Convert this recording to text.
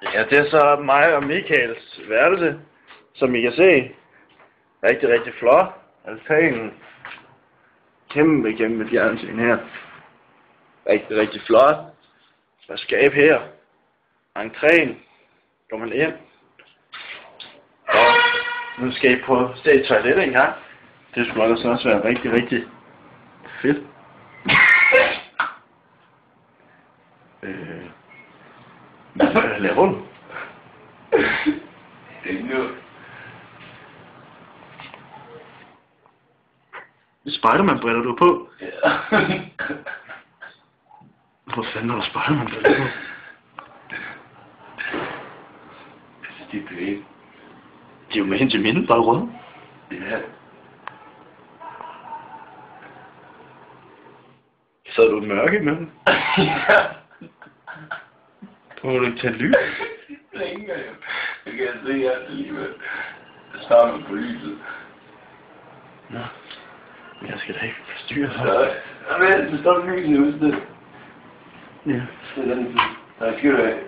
Ja, det er så mig og Michaels værelse, som I kan se. Rigtig, rigtig flot. Altanen. Kæmpe fjernsyn her. Rigtig, rigtig flot. Der er skab her. Entréen. Går man ind. Og nu skal I prøve at se i toilettet engang. Det skulle også være rigtig, rigtig fedt. Hvad laver du? Spiderman-briller du på? Ja. Hvor fanden har du Spiderman-briller på? Det er pænt. De er jo med hen til minden, bare røde. Ja. Så er du mørke med dem. Ja. Prøver du ikke tage lys? Længe, jeg kan se alt alligevel. Jeg starter på lyset. Nå. Men jeg skal da ikke forstyrre dig. Nej, men det står lyset ude. Ja. Det er den. Nej, skyld af.